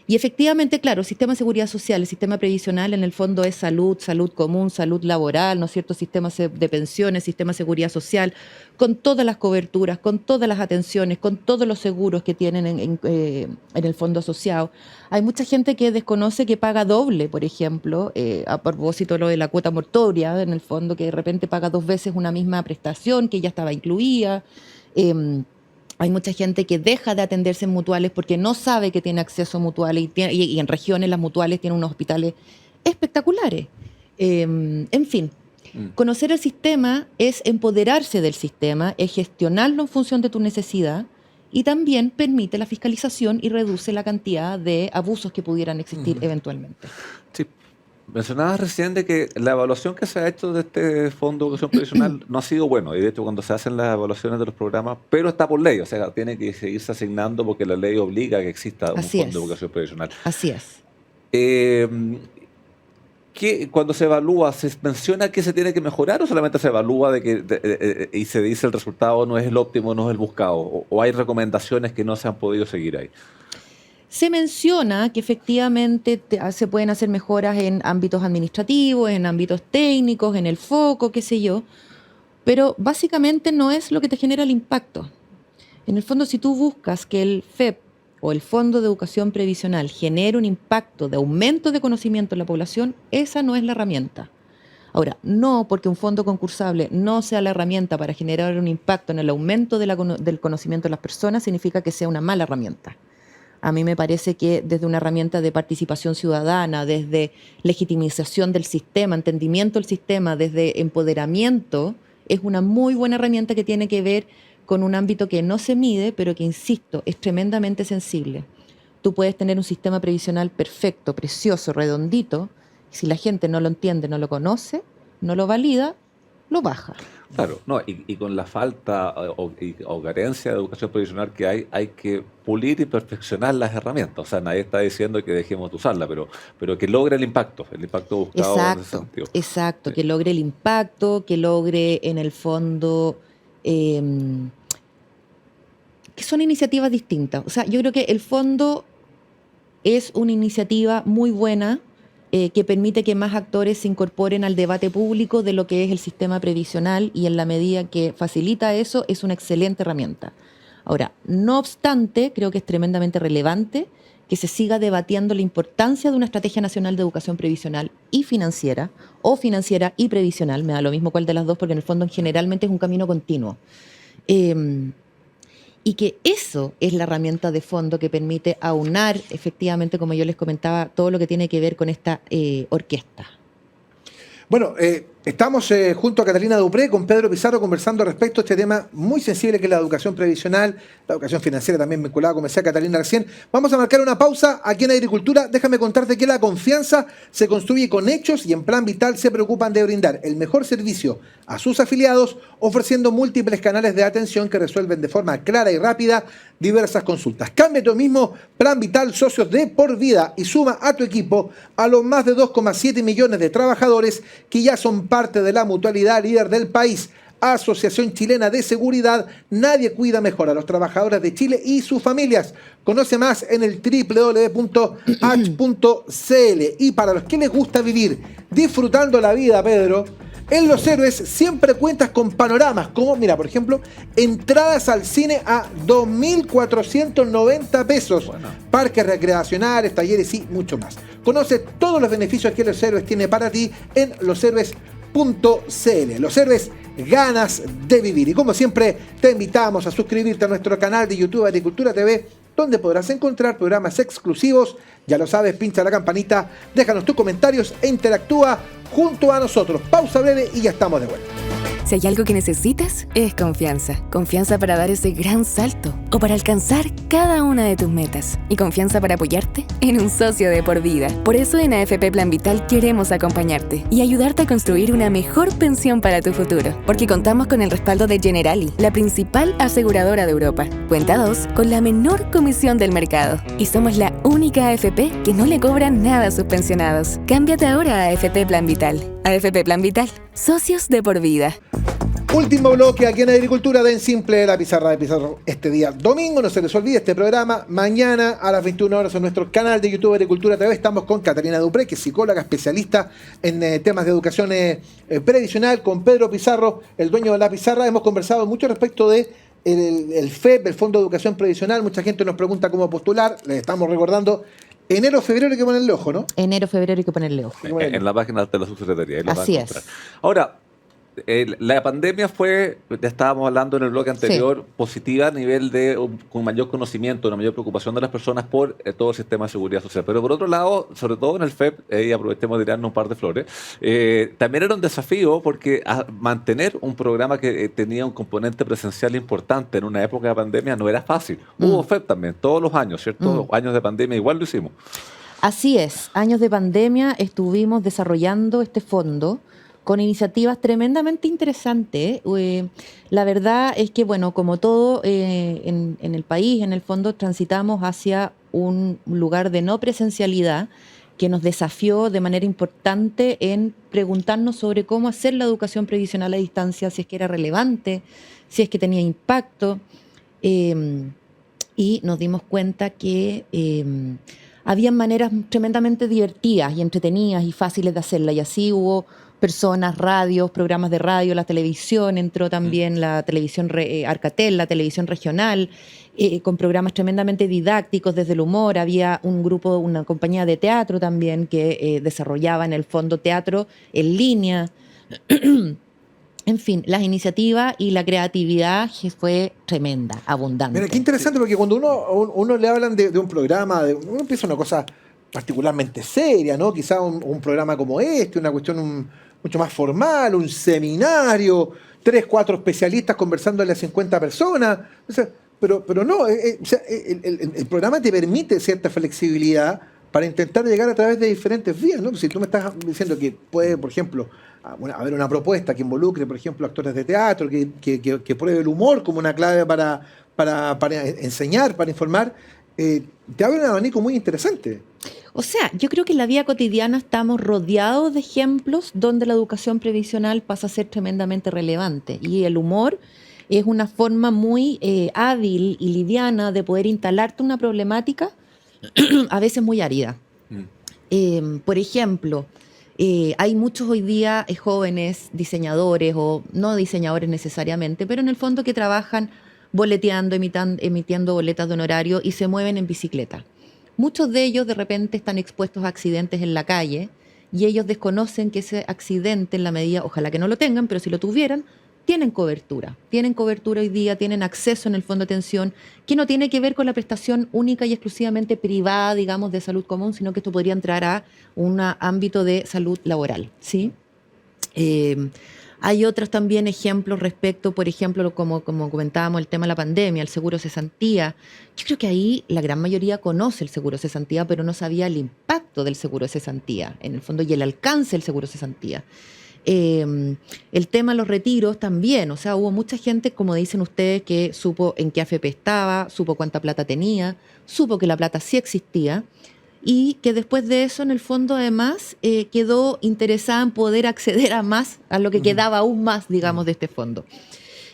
Y efectivamente, claro, el sistema de seguridad social, el sistema previsional en el fondo es salud, salud común, salud laboral, ¿no es cierto? Sistemas de pensiones, sistema de seguridad social, con todas las coberturas, con todas las atenciones, con todos los seguros que tienen en el fondo asociado. Hay mucha gente que desconoce que paga doble, por ejemplo, a propósito de lo de la cuota mortoria, en el fondo, que de repente paga 2 veces una misma prestación que ya estaba incluida. Hay mucha gente que deja de atenderse en mutuales porque no sabe que tiene acceso a mutuales y en regiones las mutuales tienen unos hospitales espectaculares. En fin, conocer el sistema es empoderarse del sistema, es gestionarlo en función de tu necesidad y también permite la fiscalización y reduce la cantidad de abusos que pudieran existir eventualmente. Sí. Mencionabas recién de que la evaluación que se ha hecho de este Fondo de Educación Previsional no ha sido bueno, y de hecho cuando se hacen las evaluaciones de los programas, pero está por ley, o sea, tiene que seguirse asignando porque la ley obliga a que exista un Así Fondo es. de Educación Previsional. Así es. Cuando se evalúa, ¿se menciona que se tiene que mejorar o solamente se evalúa y se dice el resultado no es el óptimo, no es el buscado? ¿O hay recomendaciones que no se han podido seguir ahí? Se menciona que efectivamente se pueden hacer mejoras en ámbitos administrativos, en ámbitos técnicos, en el foco, qué sé yo, pero básicamente no es lo que te genera el impacto. En el fondo, si tú buscas que el FEP o el Fondo de Educación Previsional genere un impacto de aumento de conocimiento en la población, esa no es la herramienta. Ahora, no porque un fondo concursable no sea la herramienta para generar un impacto en el aumento del conocimiento de las personas, significa que sea una mala herramienta. A mí me parece que desde una herramienta de participación ciudadana, desde legitimización del sistema, entendimiento del sistema, desde empoderamiento, es una muy buena herramienta que tiene que ver con un ámbito que no se mide, pero que, insisto, es tremendamente sensible. Tú puedes tener un sistema previsional perfecto, precioso, redondito, y si la gente no lo entiende, no lo conoce, no lo valida, lo baja. Claro, no, y con la falta o carencia de educación previsional que hay que pulir y perfeccionar las herramientas. O sea, nadie está diciendo que dejemos de usarla, pero que logre el impacto buscado en ese sentido. Exacto, Sí. que logre el impacto, que logre en el fondo, que son iniciativas distintas. O sea, yo creo que el fondo es una iniciativa muy buena que permite que más actores se incorporen al debate público de lo que es el sistema previsional y en la medida que facilita eso es una excelente herramienta. Ahora, no obstante, creo que es tremendamente relevante que se siga debatiendo la importancia de una estrategia nacional de educación previsional y financiera, o financiera y previsional, me da lo mismo cuál de las dos, porque en el fondo generalmente es un camino continuo. Y que eso es la herramienta de fondo que permite aunar, efectivamente, como yo les comentaba, todo lo que tiene que ver con esta orquesta. Bueno, estamos junto a Catalina Dupré con Pedro Pizarro conversando respecto a este tema muy sensible que es la educación previsional, la educación financiera también vinculada, como decía Catalina recién. Vamos a marcar una pausa aquí en Agricultura. Déjame contarte que la confianza se construye con hechos y en Plan Vital se preocupan de brindar el mejor servicio a sus afiliados, ofreciendo múltiples canales de atención que resuelven de forma clara y rápida diversas consultas. Cambia tú mismo Plan Vital Socios de por vida y suma a tu equipo a los más de 2,7 millones de trabajadores que ya son parte de la mutualidad líder del país. Asociación Chilena de Seguridad, nadie cuida mejor a los trabajadores de Chile y sus familias. Conoce más en el www.h.cl. Y para los que les gusta vivir disfrutando la vida, Pedro, en Los Héroes siempre cuentas con panoramas como, mira, por ejemplo, entradas al cine a 2.490 pesos, bueno, parques recreacionales, talleres y mucho más. Conoce todos los beneficios que Los Héroes tiene para ti en loshéroes.cl. Los Héroes, ganas de vivir. Y como siempre, te invitamos a suscribirte a nuestro canal de YouTube Agricultura TV, donde podrás encontrar programas exclusivos. Ya lo sabes, pincha la campanita, déjanos tus comentarios e interactúa junto a nosotros. Pausa breve y ya estamos de vuelta. Si hay algo que necesitas, es confianza. Confianza para dar ese gran salto o para alcanzar cada una de tus metas. Y confianza para apoyarte en un socio de por vida. Por eso en AFP Plan Vital queremos acompañarte y ayudarte a construir una mejor pensión para tu futuro. Porque contamos con el respaldo de Generali, la principal aseguradora de Europa. Cuenta 2 con la menor comisión del mercado. Y somos la única AFP que no le cobra nada a sus pensionados. Cámbiate ahora a AFP Plan Vital. AFP Plan Vital. Socios de por vida. Último bloque aquí en Agricultura de En Simple, la pizarra de Pizarro este día domingo. No se les olvide este programa. Mañana a las 21 horas en nuestro canal de YouTube Agricultura TV estamos con Catalina Dupré, que es psicóloga especialista en temas de educación previsional, con Pedro Pizarro, el dueño de la pizarra. Hemos conversado mucho respecto de el FEP, el Fondo de Educación Previsional. Mucha gente nos pregunta cómo postular. Les estamos recordando. Enero, febrero hay que ponerle ojo, ¿no? Enero, febrero hay que ponerle ojo. En la página de la subsecretaría. Así es. Ahora, la pandemia fue, ya estábamos hablando en el bloque anterior, sí, positiva a nivel de un mayor conocimiento, una mayor preocupación de las personas por todo el sistema de seguridad social. Pero por otro lado, sobre todo en el FEP, y aprovechemos de tirarnos un par de flores, también era un desafío porque mantener un programa que tenía un componente presencial importante en una época de pandemia no era fácil. Hubo FEP también, todos los años, ¿cierto? Los años de pandemia igual lo hicimos. Así es, años de pandemia estuvimos desarrollando este fondo con iniciativas tremendamente interesantes. La verdad es que, bueno, como todo en el país, en el fondo, transitamos hacia un lugar de no presencialidad que nos desafió de manera importante en preguntarnos sobre cómo hacer la educación previsional a distancia, si es que era relevante, si es que tenía impacto. Y nos dimos cuenta que habían maneras tremendamente divertidas y entretenidas y fáciles de hacerla. Y así hubo personas, radios, programas de radio, la televisión, entró también la televisión Arcatel, la televisión regional, con programas tremendamente didácticos desde el humor. Había un grupo, una compañía de teatro también que desarrollaba en el fondo teatro en línea. En fin, las iniciativas y la creatividad fue tremenda, abundante. Mira, qué interesante, porque cuando uno le hablan de un programa, uno empieza una cosa particularmente seria, ¿no? Quizá un programa como este, una cuestión mucho más formal, un seminario, 3, 4 especialistas conversándole a 50 personas. O sea, pero no, el programa te permite cierta flexibilidad para intentar llegar a través de diferentes vías, ¿no? Si tú me estás diciendo que puede, por ejemplo, haber una propuesta que involucre, por ejemplo, actores de teatro, que pruebe el humor como una clave para enseñar, para informar, te abre un abanico muy interesante. O sea, yo creo que en la vida cotidiana estamos rodeados de ejemplos donde la educación previsional pasa a ser tremendamente relevante. Y el humor es una forma muy hábil y liviana de poder instalarte una problemática a veces muy árida. Por ejemplo, hay muchos hoy día jóvenes diseñadores, o no diseñadores necesariamente, pero en el fondo que trabajan boleteando, emitiendo boletas de honorario y se mueven en bicicleta. Muchos de ellos de repente están expuestos a accidentes en la calle y ellos desconocen que ese accidente, en la medida, ojalá que no lo tengan, pero si lo tuvieran, tienen cobertura hoy día, tienen acceso en el fondo de atención, que no tiene que ver con la prestación única y exclusivamente privada, digamos, de salud común, sino que esto podría entrar a un ámbito de salud laboral, ¿sí? Hay otros también ejemplos respecto, por ejemplo, como comentábamos, el tema de la pandemia, el seguro cesantía. Yo creo que ahí la gran mayoría conoce el seguro cesantía, pero no sabía el impacto del seguro cesantía, en el fondo, y el alcance del seguro cesantía. El tema de los retiros también, o sea, hubo mucha gente, como dicen ustedes, que supo en qué AFP estaba, supo cuánta plata tenía, supo que la plata sí existía y que después de eso, en el fondo, además, quedó interesada en poder acceder a más, a lo que quedaba aún más, digamos, de este fondo.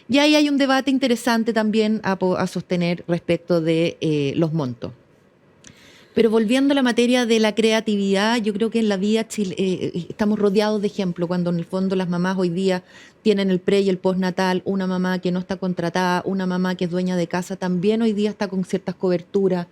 Y ahí hay un debate interesante también a sostener respecto de los montos. Pero volviendo a la materia de la creatividad, yo creo que en la vida estamos rodeados de ejemplos, cuando en el fondo las mamás hoy día tienen el pre y el postnatal, una mamá que no está contratada, una mamá que es dueña de casa, también hoy día está con ciertas coberturas.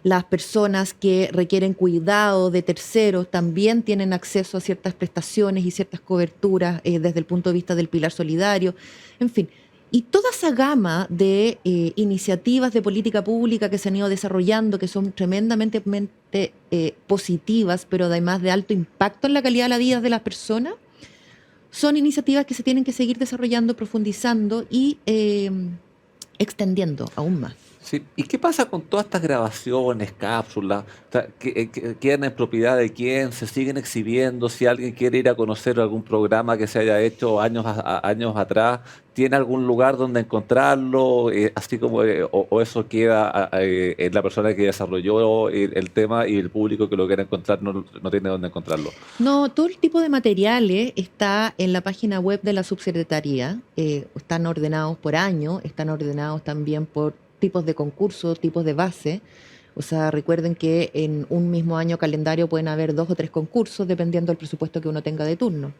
Las personas que requieren cuidado de terceros también tienen acceso a ciertas prestaciones y ciertas coberturas desde el punto de vista del pilar solidario. En fin. Y toda esa gama de iniciativas de política pública que se han ido desarrollando, que son tremendamente positivas, pero además de alto impacto en la calidad de la vida de las personas, son iniciativas que se tienen que seguir desarrollando, profundizando y extendiendo aún más. Sí. ¿Y qué pasa con todas estas grabaciones, cápsulas? O sea, ¿quedan en propiedad de quién? ¿Se siguen exhibiendo? Si alguien quiere ir a conocer algún programa que se haya hecho años atrás, ¿tiene algún lugar donde encontrarlo? Así como, o eso queda en la persona que desarrolló el tema y el público que lo quiera encontrar no tiene dónde encontrarlo. No, todo el tipo de materiales está en la página web de la subsecretaría. Están ordenados por año, están ordenados también por tipos de concursos, tipos de base. O sea, recuerden que en un mismo año calendario pueden haber 2 o 3 concursos, dependiendo del presupuesto que uno tenga de turno.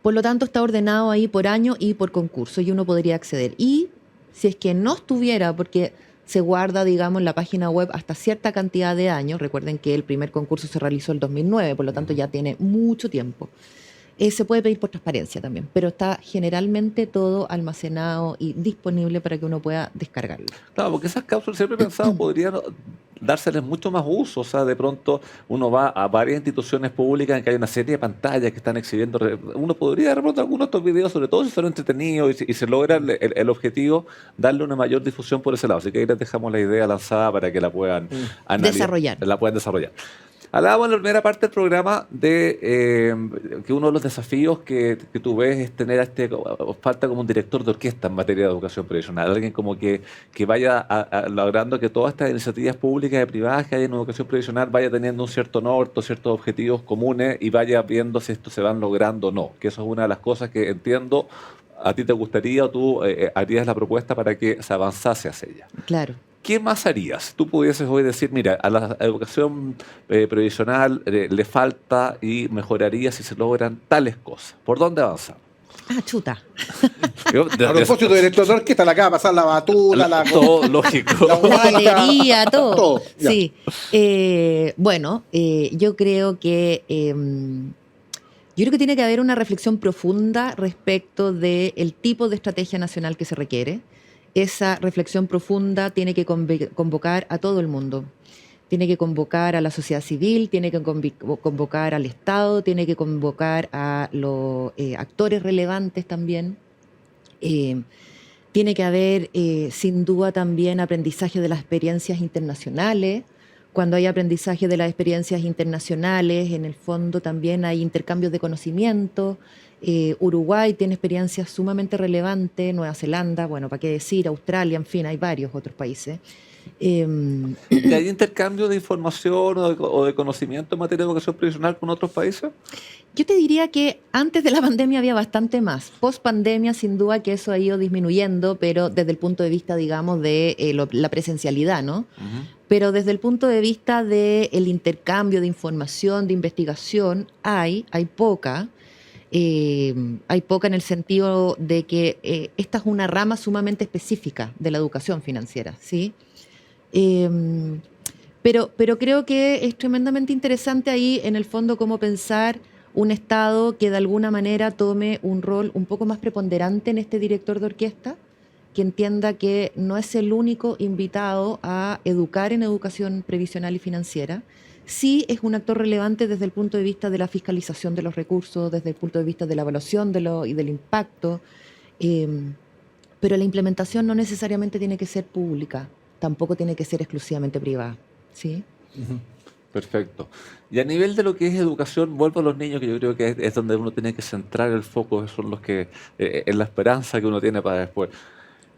Por lo tanto, está ordenado ahí por año y por concurso, y uno podría acceder. Y si es que no estuviera, porque se guarda, digamos, en la página web hasta cierta cantidad de años, recuerden que el primer concurso se realizó en el 2009, por lo tanto ya tiene mucho tiempo. Se puede pedir por transparencia también, pero está generalmente todo almacenado y disponible para que uno pueda descargarlo. Claro, porque esas cápsulas siempre he pensado podrían dárseles mucho más uso. O sea, de pronto uno va a varias instituciones públicas en que hay una serie de pantallas que están exhibiendo. Uno podría, de pronto, algunos de estos videos, sobre todo si son entretenidos y se logra el objetivo, darle una mayor difusión por ese lado. Así que ahí les dejamos la idea lanzada para que la puedan desarrollar. La puedan desarrollar. Hablábamos en la primera parte del programa de que uno de los desafíos que tú ves es tener falta como un director de orquesta en materia de educación previsional, alguien como que vaya logrando que todas estas iniciativas públicas y privadas que hay en educación previsional vaya teniendo un cierto norte, ciertos objetivos comunes y vaya viendo si esto se van logrando o no, que eso es una de las cosas que entiendo a ti te gustaría o tú harías la propuesta para que se avanzase hacia ella. Claro. ¿Qué más harías? Tú pudieses hoy decir, mira, a la educación previsional le falta y mejoraría si se logran tales cosas. ¿Por dónde avanzamos? Ah, chuta. A propósito del director de orquesta, la acaba de pasar la batuta, todo lógico. La batería, todo. Ya. Sí. Bueno, yo creo que tiene que haber una reflexión profunda respecto del tipo de estrategia nacional que se requiere. Esa reflexión profunda tiene que convocar a todo el mundo. Tiene que convocar a la sociedad civil, tiene que convocar al Estado, tiene que convocar a los actores relevantes también. Tiene que haber, sin duda, también aprendizaje de las experiencias internacionales. Cuando hay aprendizaje de las experiencias internacionales, en el fondo también hay intercambios de conocimiento. Uruguay tiene experiencias sumamente relevantes, Nueva Zelanda, bueno, para qué decir, Australia, en fin, hay varios otros países. ¿Y hay intercambio de información o de conocimiento en materia de educación previsional con otros países? Yo te diría que antes de la pandemia había bastante más. Post pandemia, sin duda que eso ha ido disminuyendo, pero desde el punto de vista, digamos, de la presencialidad, ¿no? Uh-huh. Pero desde el punto de vista del intercambio de información, de investigación, hay poca. Hay poca en el sentido de que esta es una rama sumamente específica de la educación financiera, ¿sí? Pero creo que es tremendamente interesante ahí, en el fondo, cómo pensar un Estado que de alguna manera tome un rol un poco más preponderante en este director de orquesta, que entienda que no es el único invitado a educar en educación previsional y financiera. Sí es un actor relevante desde el punto de vista de la fiscalización de los recursos, desde el punto de vista de la evaluación y del impacto, pero la implementación no necesariamente tiene que ser pública, tampoco tiene que ser exclusivamente privada, ¿sí? Perfecto. Y a nivel de lo que es educación, vuelvo a los niños, que yo creo que es donde uno tiene que centrar el foco, son los que es la esperanza que uno tiene para después.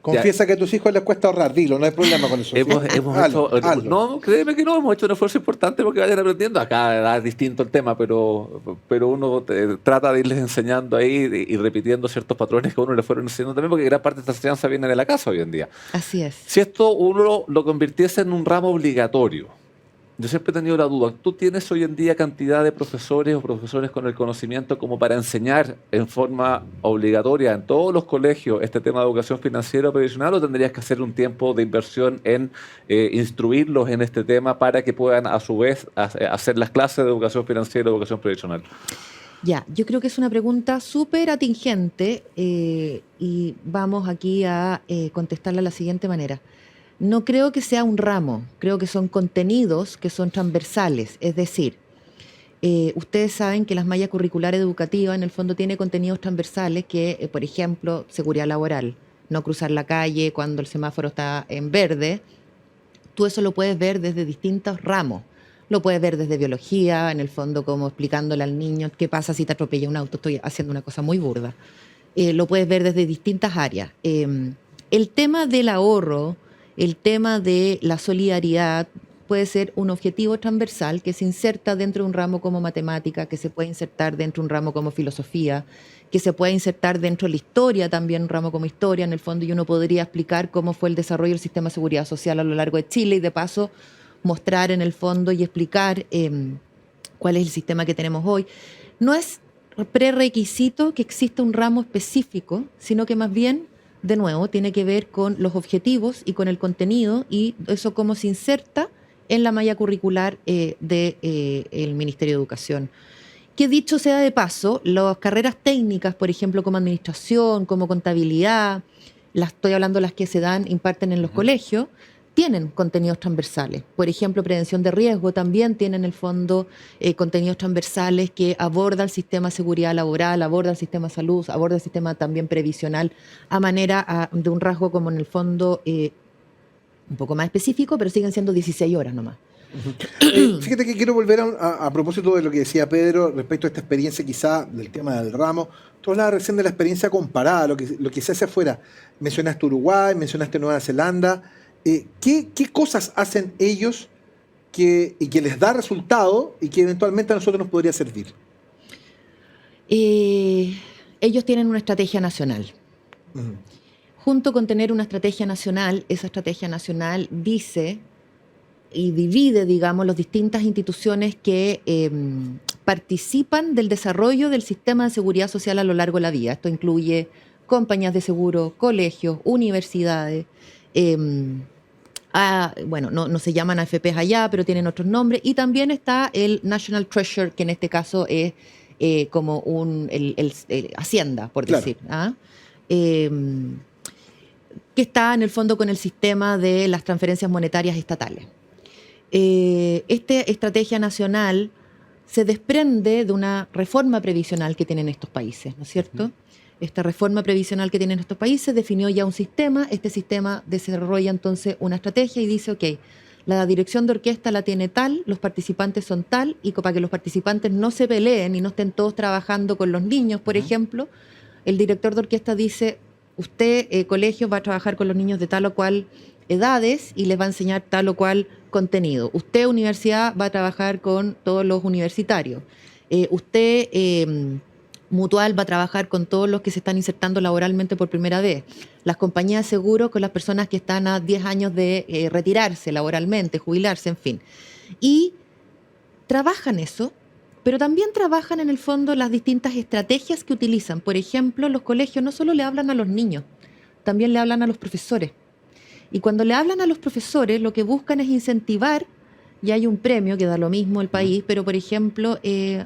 Confiesa que a tus hijos les cuesta ahorrar, dilo, no hay problema con eso. Hemos Hazlo. no, créeme que no, hemos hecho un esfuerzo importante porque vayan aprendiendo. A cada edad es distinto el tema, pero uno trata de irles enseñando ahí y repitiendo ciertos patrones que a uno le fueron enseñando también, porque gran parte de esta enseñanza viene de la casa hoy en día. Así es. Si esto uno lo convirtiese en un ramo obligatorio, yo siempre he tenido la duda, ¿tú tienes hoy en día cantidad de profesores o profesores con el conocimiento como para enseñar en forma obligatoria en todos los colegios este tema de educación financiera o previsional, o tendrías que hacer un tiempo de inversión en instruirlos en este tema para que puedan a su vez hacer las clases de educación financiera o educación previsional? Ya, yo creo que es una pregunta súper atingente y vamos aquí a contestarla de la siguiente manera. No creo que sea un ramo, creo que son contenidos que son transversales, es decir, ustedes saben que las mallas curriculares educativas en el fondo tiene contenidos transversales que, por ejemplo, seguridad laboral, no cruzar la calle cuando el semáforo está en verde. Tú eso lo puedes ver desde distintos ramos. Lo puedes ver desde biología, en el fondo como explicándole al niño qué pasa si te atropella un auto. Estoy haciendo una cosa muy burda. Lo puedes ver desde distintas áreas. El tema del ahorro, el tema de la solidaridad puede ser un objetivo transversal que se inserta dentro de un ramo como matemática, que se puede insertar dentro de un ramo como filosofía, que se puede insertar dentro de la historia también, un ramo como historia, en el fondo, y uno podría explicar cómo fue el desarrollo del sistema de seguridad social a lo largo de Chile y de paso mostrar en el fondo y explicar cuál es el sistema que tenemos hoy. No es prerequisito que exista un ramo específico, sino que más bien, de nuevo, tiene que ver con los objetivos y con el contenido y eso cómo se inserta en la malla curricular del Ministerio de Educación. Que dicho sea de paso, las carreras técnicas, por ejemplo, como administración, como contabilidad, estoy hablando de las que se imparten en los colegios, tienen contenidos transversales. Por ejemplo, prevención de riesgo también tiene en el fondo contenidos transversales que aborda el sistema de seguridad laboral, aborda el sistema de salud, aborda el sistema también previsional a manera de un rasgo como en el fondo un poco más específico, pero siguen siendo 16 horas nomás. Fíjate que quiero volver a propósito de lo que decía Pedro respecto a esta experiencia quizá del tema del ramo. Tú hablabas recién de la experiencia comparada, lo que se hace afuera. Mencionaste Uruguay, mencionaste Nueva Zelanda. ¿Qué cosas hacen ellos y que les da resultado y que eventualmente a nosotros nos podría servir? Ellos tienen una estrategia nacional. Junto con tener una estrategia nacional, esa estrategia nacional dice y divide, digamos, las distintas instituciones que participan del desarrollo del sistema de seguridad social a lo largo de la vida. Esto incluye compañías de seguro, colegios, universidades. Bueno, no se llaman AFPs allá, pero tienen otros nombres. Y también está el National Treasury, que en este caso es como el Hacienda, por Claro. decir. Que está en el fondo con el sistema de las transferencias monetarias estatales. Esta estrategia nacional se desprende de una reforma previsional que tienen estos países, ¿no es cierto? Esta reforma previsional que tienen estos países definió ya un sistema, este sistema desarrolla entonces una estrategia y dice, ok, la dirección de orquesta la tiene tal, los participantes son tal, y para que los participantes no se peleen y no estén todos trabajando con los niños, por ejemplo, el director de orquesta dice, usted, colegio, va a trabajar con los niños de tal o cual edades y les va a enseñar tal o cual contenido. Usted, universidad, va a trabajar con todos los universitarios. Usted, mutual, va a trabajar con todos los que se están insertando laboralmente por primera vez. Las compañías de seguro con las personas que están a 10 años de retirarse laboralmente, jubilarse, en fin. Y trabajan eso pero también trabajan en el fondo las distintas estrategias que utilizan. Por ejemplo, los colegios no solo le hablan a los niños, también le hablan a los profesores. Y cuando le hablan a los profesores, lo que buscan es incentivar, y hay un premio que da lo mismo el país, pero por ejemplo,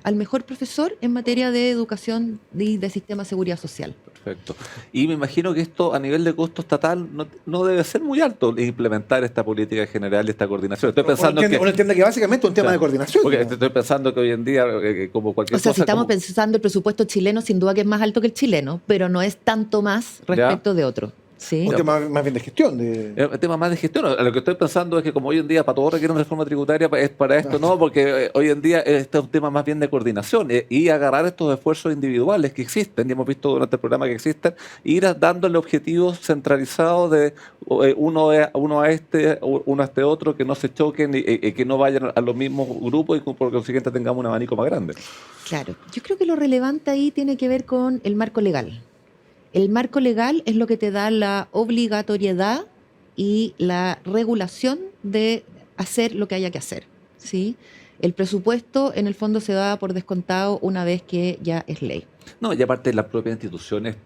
al mejor profesor en materia de educación y de sistema de seguridad social. Perfecto. Y me imagino que esto a nivel de costo estatal no debe ser muy alto implementar esta política general y esta coordinación. Estoy pensando uno entiende que básicamente es un tema de coordinación. Porque ¿no? Estoy pensando que hoy en día, como cualquier cosa... O sea, si estamos pensando el presupuesto chileno, sin duda que es más alto que el chileno, pero no es tanto más respecto de otro. Sí. Un tema más bien de gestión. Un tema más de gestión. Lo que estoy pensando es que como hoy en día para todo requiere una reforma tributaria, es para esto no, porque hoy en día este es un tema más bien de coordinación y agarrar estos esfuerzos individuales que existen, y hemos visto durante el programa que existen, e ir dándole objetivos centralizados de uno a este otro, que no se choquen y que no vayan a los mismos grupos y por consiguiente tengamos un abanico más grande. Claro. Yo creo que lo relevante ahí tiene que ver con el marco legal. El marco legal es lo que te da la obligatoriedad y la regulación de hacer lo que haya que hacer, ¿sí? El presupuesto, en el fondo, se da por descontado una vez que ya es ley. No, y aparte las propias instituciones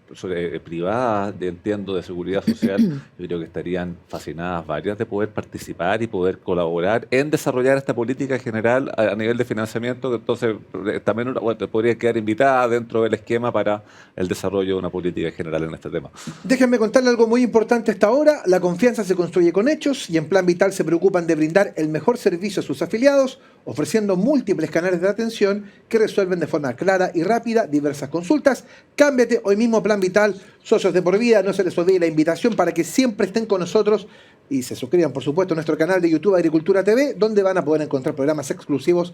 privadas, entiendo, de seguridad social, yo creo que estarían fascinadas varias de poder participar y poder colaborar en desarrollar esta política general a nivel de financiamiento, que entonces también podría quedar invitada dentro del esquema para el desarrollo de una política general en este tema. Déjenme contarle algo muy importante hasta ahora. La confianza se construye con hechos y en Plan Vital se preocupan de brindar el mejor servicio a sus afiliados, ofreciendo múltiples canales de atención que resuelven de forma clara y rápida diversas consultas. Cámbiate hoy mismo a Plan Vital, socios de por vida. No se les olvide la invitación para que siempre estén con nosotros y se suscriban, por supuesto, a nuestro canal de YouTube Agricultura TV, donde van a poder encontrar programas exclusivos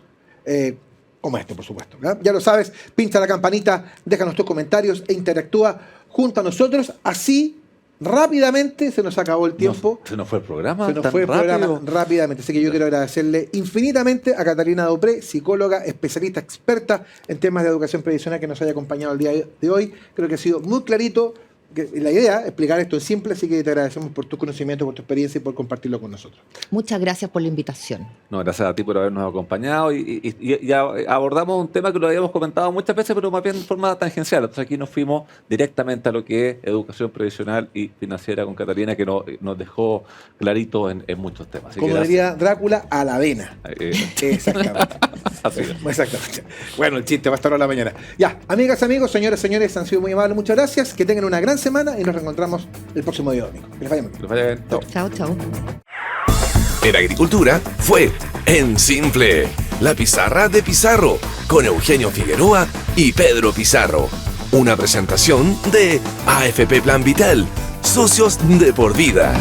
como este, por supuesto. Ya lo sabes, pincha la campanita, déjanos tus comentarios e interactúa junto a nosotros. Así, rápidamente se nos acabó el tiempo. Se nos fue el programa. Se nos fue el programa rápidamente. Así que yo quiero agradecerle infinitamente a Catalina Dupré, psicóloga, especialista, experta en temas de educación previsional, que nos haya acompañado el día de hoy. Creo que ha sido muy clarito la idea, explicar esto en simple, así que te agradecemos por tu conocimiento, por tu experiencia y por compartirlo con nosotros. Muchas gracias por la invitación. No, gracias a ti por habernos acompañado y abordamos un tema que lo habíamos comentado muchas veces, pero más bien de forma tangencial. Entonces aquí nos fuimos directamente a lo que es educación previsional y financiera con Catalina, que nos dejó clarito en muchos temas. Así como diría Drácula, a la avena. Exactamente. Así es. Exactamente. Bueno, el chiste va a estar a la mañana. Ya, amigas, amigos, señoras, señores, han sido muy amables. Muchas gracias. Que tengan una gran semana y nos reencontramos el próximo día domingo. Que les vaya muy bien. Que les vaya bien. Chao, chao. En Agricultura fue En Simple, la pizarra de Pizarro, con Eugenio Figueroa y Pedro Pizarro. Una presentación de AFP Plan Vital, socios de por vida.